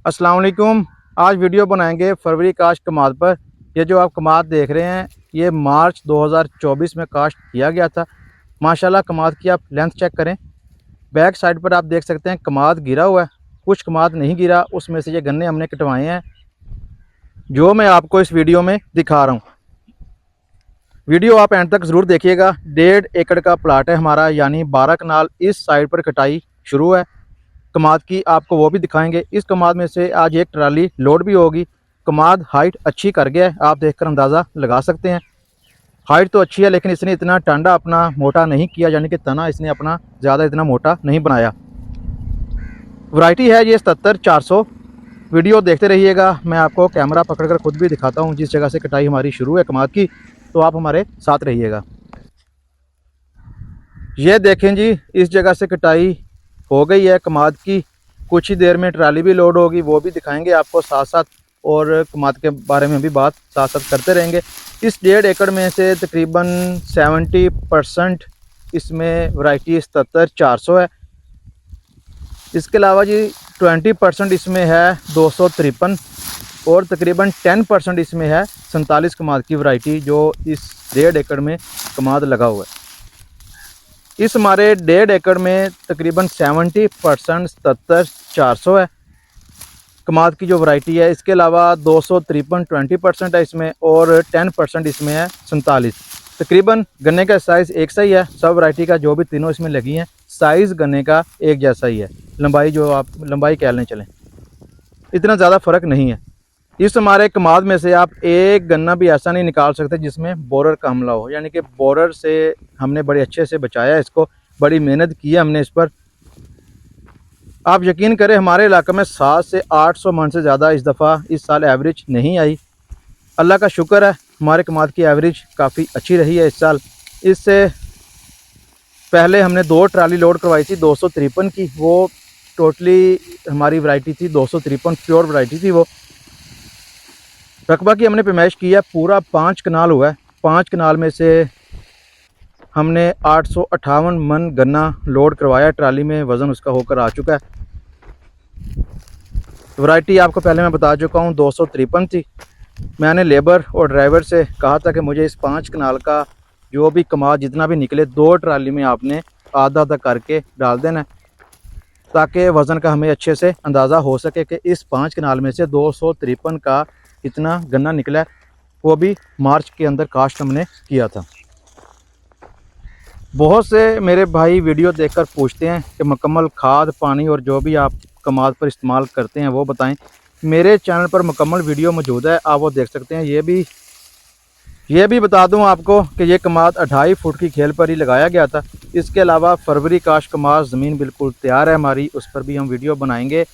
अस्सलाम वालेकुम। आज वीडियो बनाएंगे फरवरी काश्त कमाद पर। ये जो आप कमाद देख रहे हैं ये मार्च 2024 में काश्त किया गया था। माशाल्लाह कमाद की आप लेंथ चेक करें। बैक साइड पर आप देख सकते हैं कमाद गिरा हुआ है, कुछ कमाद नहीं गिरा, उसमें से ये गन्ने हमने कटवाए हैं जो मैं आपको इस वीडियो में दिखा रहा हूँ। वीडियो आप एंड तक ज़रूर देखिएगा। 1.5 एकड़ का प्लाट है हमारा, यानी 12 कनाल इस साइड पर कटाई शुरू है। कमाद की आपको वो भी दिखाएंगे। इस कमाद में से आज एक ट्राली लोड भी होगी। कमाद हाइट अच्छी कर गया है, आप देखकर अंदाज़ा लगा सकते हैं। हाइट तो अच्छी है लेकिन इसने इतना टांडा अपना मोटा नहीं किया, यानी कि तना इसने अपना ज़्यादा इतना मोटा नहीं बनाया। वैरायटी है ये 77-400। वीडियो देखते रहिएगा। मैं आपको कैमरा पकड़कर खुद भी दिखाता हूँ जिस जगह से कटाई हमारी शुरू है कमाद की, तो आप हमारे साथ रहिएगा। ये देखें जी, इस जगह से कटाई हो गई है कमाद की। कुछ ही देर में ट्राली भी लोड होगी, वो भी दिखाएंगे आपको साथ साथ, और कमाद के बारे में भी बात साथ साथ करते रहेंगे। इस 1.5 एकड़ में से तकरीबन 70% इसमें वैरायटी 77-400 है। इसके अलावा जी 20% इसमें है 253, और तकरीबन 10% इसमें है 47 कमाद की वैरायटी जो इस 1.5 एकड़ में कमाद लगा हुआ है। इस हमारे 1.5 एकड़ में तकरीबन 70% 77-400 है कमाद की जो वैरायटी है। इसके अलावा 253 20% है इसमें, और 10% इसमें है 47। तकरीबन गन्ने का साइज़ एक सा ही है। सब वैरायटी का जो भी तीनों इसमें लगी हैं साइज़ गन्ने का एक जैसा ही है। लंबाई जो आप लंबाई कह लें चलें, इतना ज़्यादा फ़र्क नहीं है। इस हमारे कमाद में से आप एक गन्ना भी ऐसा नहीं निकाल सकते जिसमें बोरर का हमला हो, यानी कि बोरर से हमने बड़े अच्छे से बचाया इसको, बड़ी मेहनत की है हमने इस पर। आप यकीन करें हमारे इलाके में 700 से 800 मन से ज़्यादा इस दफ़ा इस साल एवरेज नहीं आई। अल्लाह का शुक्र है, हमारे कमाद की एवरेज काफ़ी अच्छी रही है इस साल। इससे पहले हमने 2 ट्राली लोड करवाई थी 253 की, वो टोटली हमारी वैरायटी थी 253 प्योर वैरायटी थी वो। रकबा की हमने पैमाइश की है, पूरा 5 कनाल हुआ है। 5 कनाल में से हमने 858 मन गन्ना लोड करवाया ट्राली में, वज़न उसका होकर आ चुका है। वैरायटी आपको पहले मैं बता चुका हूँ 253 थी। मैंने लेबर और ड्राइवर से कहा था कि मुझे इस 5 कनाल का जो भी कमाद जितना भी निकले 2 ट्राली में आपने आधा आधा करके डाल देना है, ताकि वज़न का हमें अच्छे से अंदाज़ा हो सके कि इस 5 कनाल में से 253 का इतना गन्ना निकला है। वो भी मार्च के अंदर काश्त हमने किया था। बहुत से मेरे भाई वीडियो देखकर पूछते हैं कि मुकम्मल खाद पानी और जो भी आप कमाद पर इस्तेमाल करते हैं वो बताएं। मेरे चैनल पर मुकम्मल वीडियो मौजूद है, आप वो देख सकते हैं। ये भी बता दूं आपको कि ये कमाद 2.5 फुट की खेल पर ही लगाया गया था। इसके अलावा फरवरी काश्त कमाद ज़मीन बिल्कुल तैयार है हमारी, उस पर भी हम वीडियो बनाएंगे।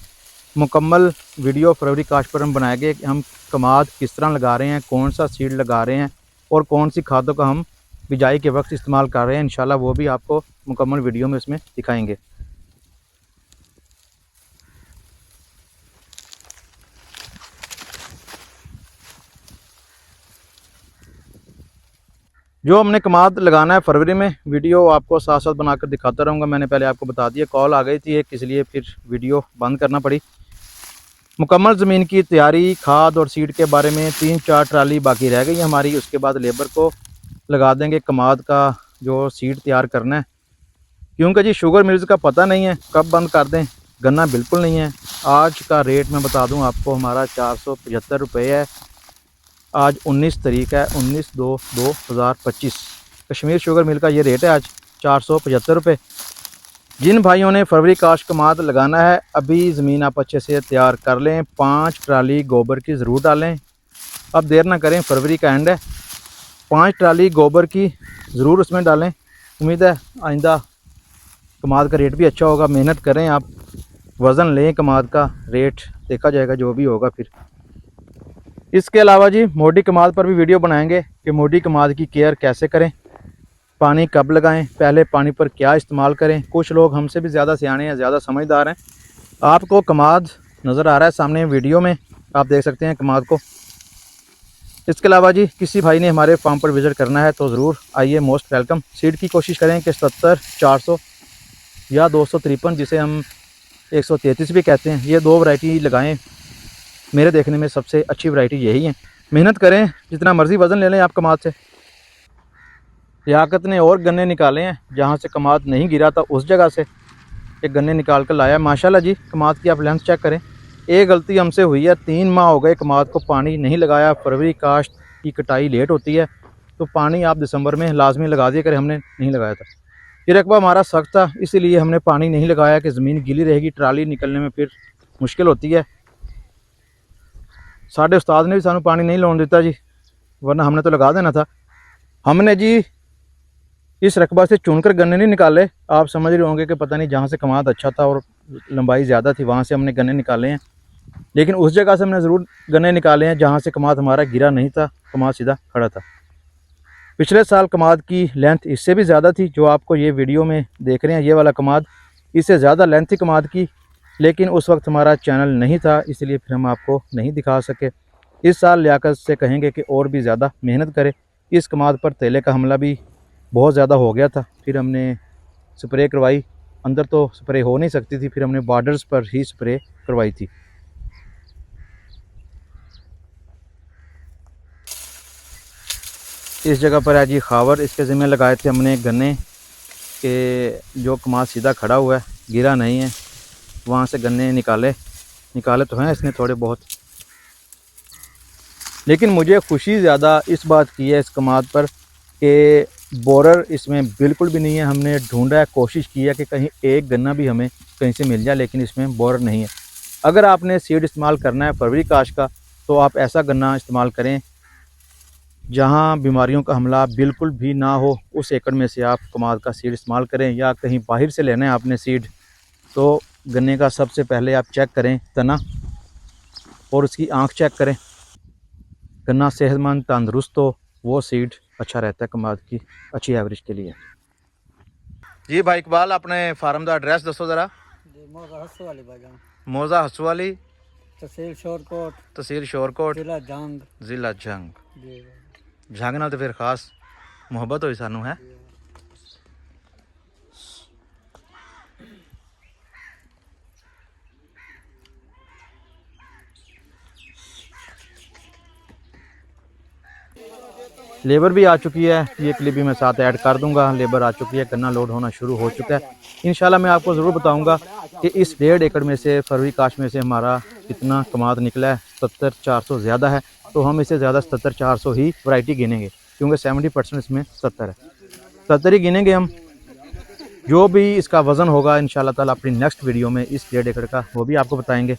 मुकम्मल वीडियो फरवरी काश्त पर हम बनाएंगे कि हम कमाद किस तरह लगा रहे हैं, कौन सा सीड लगा रहे हैं, और कौन सी खादों का हम बिजाई के वक्त इस्तेमाल कर रहे हैं। इंशाल्लाह वो भी आपको मुकम्मल वीडियो में इसमें दिखाएंगे। जो हमने कमाद लगाना है फरवरी में, वीडियो आपको साथ साथ बनाकर दिखाता रहूँगा। मैंने पहले आपको बता दिया, कॉल आ गई थी एक, इसलिए फिर वीडियो बंद करना पड़ी। मुकम्मल ज़मीन की तैयारी खाद और सीड के बारे में 3-4 ट्राली बाकी रह गई है हमारी। उसके बाद लेबर को लगा देंगे कमाद का जो सीड तैयार करना है, क्योंकि जी शुगर मिल्स का पता नहीं है कब बंद कर दें। गन्ना बिल्कुल नहीं है। आज का रेट मैं बता दूं आपको, हमारा 475 रुपये है। आज 19 तारीख है, 19/2/2025। कश्मीर शुगर मिल का ये रेट है आज 475 रुपये। जिन भाइयों ने फरवरी काश्त कमाद लगाना है, अभी ज़मीन आप अच्छे से तैयार कर लें। 5 ट्राली गोबर की ज़रूर डालें, अब देर ना करें, फरवरी का एंड है। 5 ट्राली गोबर की ज़रूर उसमें डालें। उम्मीद है आइंदा कमाद का रेट भी अच्छा होगा। मेहनत करें आप, वज़न लें कमाद का, रेट देखा जाएगा जो भी होगा फिर। इसके अलावा जी मोटी कमाद पर भी वीडियो बनाएंगे कि मोटी कमाद की केयर कैसे करें, पानी कब लगाएं, पहले पानी पर क्या इस्तेमाल करें। कुछ लोग हमसे भी ज़्यादा सियाने हैं, ज़्यादा समझदार हैं। आपको कमाद नज़र आ रहा है सामने वीडियो में, आप देख सकते हैं कमाद को। इसके अलावा जी किसी भाई ने हमारे फार्म पर विज़िट करना है तो ज़रूर आइए, मोस्ट वेलकम। सीड की कोशिश करें कि 77-400 या 253 जिसे हम 133 भी कहते हैं, ये 2 वैरायटी लगाएं। मेरे देखने में सबसे अच्छी वैरायटी यही है। मेहनत करें, जितना मर्ज़ी वज़न ले लें आप कमाद से। लियाकत ने और गन्ने निकाले हैं जहाँ से कमाद नहीं गिरा था, उस जगह से एक गन्ने निकाल कर लाया। माशाल्लाह जी, कमाद की आप लेंथ चेक करें। एक गलती हमसे हुई है, 3 माह हो गए कमाद को पानी नहीं लगाया। फरवरी काश्त की कटाई लेट होती है तो पानी आप दिसंबर में लाजमी लगा दिया करें, हमने नहीं लगाया था। फिर रकबा हमारा सख्त था, इसीलिए हमने पानी नहीं लगाया कि ज़मीन गीली रहेगी, ट्राली निकलने में फिर मुश्किल होती है। साढ़े उस्ताद ने भी सानू पानी नहीं लाने दिता जी, वरना हमने तो लगा देना था। हमने जी इस रकबा से चुनकर गन्ने नहीं निकाले। आप समझ रहे होंगे कि पता नहीं जहाँ से कमाद अच्छा था और लंबाई ज़्यादा थी वहाँ से हमने गन्ने निकाले हैं, लेकिन उस जगह से हमने ज़रूर गन्ने निकाले हैं जहाँ से कमाद हमारा गिरा नहीं था, कमाद सीधा खड़ा था। पिछले साल कमाद की लेंथ इससे भी ज़्यादा थी। जो आपको ये वीडियो में देख रहे हैं, ये वाला कमाद, इससे ज़्यादा लेंथ थी कमाद की, लेकिन उस वक्त हमारा चैनल नहीं था, इसलिए फिर हम आपको नहीं दिखा सके। इस साल लियाकत से कहेंगे कि और भी ज़्यादा मेहनत करें। इस कमाद पर तेले का हमला भी बहुत ज़्यादा हो गया था, फिर हमने स्प्रे करवाई। अंदर तो स्प्रे हो नहीं सकती थी, फिर हमने बॉर्डर्स पर ही स्प्रे करवाई थी। इस जगह पर है जी खावर, इसके ज़िम्मे लगाए थे हमने गन्ने के। जो कमाद सीधा खड़ा हुआ है, गिरा नहीं है, वहाँ से गन्ने निकाले तो हैं इसने थोड़े बहुत। लेकिन मुझे खुशी ज़्यादा इस बात की है इस कमाद पर कि बोरर इसमें बिल्कुल भी नहीं है। हमने ढूंढा है, कोशिश की है कि कहीं एक गन्ना भी हमें कहीं से मिल जाए, लेकिन इसमें बोरर नहीं है। अगर आपने सीड इस्तेमाल करना है फरवरी काश्त का, तो आप ऐसा गन्ना इस्तेमाल करें जहां बीमारियों का हमला बिल्कुल भी ना हो। उस एकड़ में से आप कमाद का सीड इस्तेमाल करें, या कहीं बाहर से लेना है आपने सीड, तो गन्ने का सबसे पहले आप चेक करें तना और उसकी आँख चेक करें। गन्ना सेहतमंद तंदुरुस्त हो, वो सीड अच्छा रहता है कमाद की अच्छी एवरेज के लिए। जी भाई इकबाल, अपने फार्म का एड्रैस दसो जरा। मौजा हस्सू वाली भाईजान, मौजा हस्सू वाली, तहसील शोरकोट, तहसील शोरकोट, जिला जंग। जिला जंग। जी जंग नाल तो फिर खास मुहब्बत हुई सानू है। लेबर भी आ चुकी है, ये क्लिप भी मैं साथ ऐड कर दूंगा। लेबर आ चुकी है, गन्ना लोड होना शुरू हो चुका है। इंशाल्लाह मैं आपको ज़रूर बताऊंगा कि इस 1.5 एकड़ में से फरवरी काश्त में से हमारा कितना कमाद निकला है। 70-400 ज़्यादा है, तो हम इससे ज़्यादा 70-400 ही वैरायटी गिनेंगे, क्योंकि 70% इसमें 70 है। 70 ही गिनेंगे हम। जो भी इसका वज़न होगा इंशाल्लाह ताला अपनी नेक्स्ट वीडियो में इस 1.5 एकड़ का, वो भी आपको बताएंगे।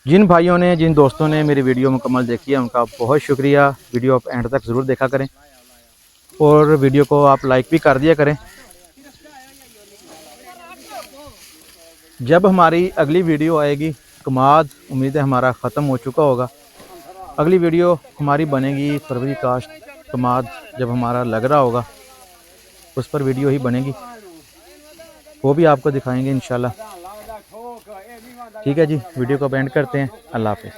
जिन भाइयों ने, जिन दोस्तों ने मेरी वीडियो मुकम्मल देखी है, उनका बहुत शुक्रिया। वीडियो आप एंड तक ज़रूर देखा करें और वीडियो को आप लाइक भी कर दिया करें। जब हमारी अगली वीडियो आएगी, कमाद उम्मीद है हमारा ख़त्म हो चुका होगा। अगली वीडियो हमारी बनेगी फरवरी काश्त, कमाद जब हमारा लग रहा होगा उस पर वीडियो ही बनेगी, वो भी आपको दिखाएंगे इंशाल्लाह। ठीक है जी, वीडियो को एंड करते हैं। अल्लाह हाफ़िज़।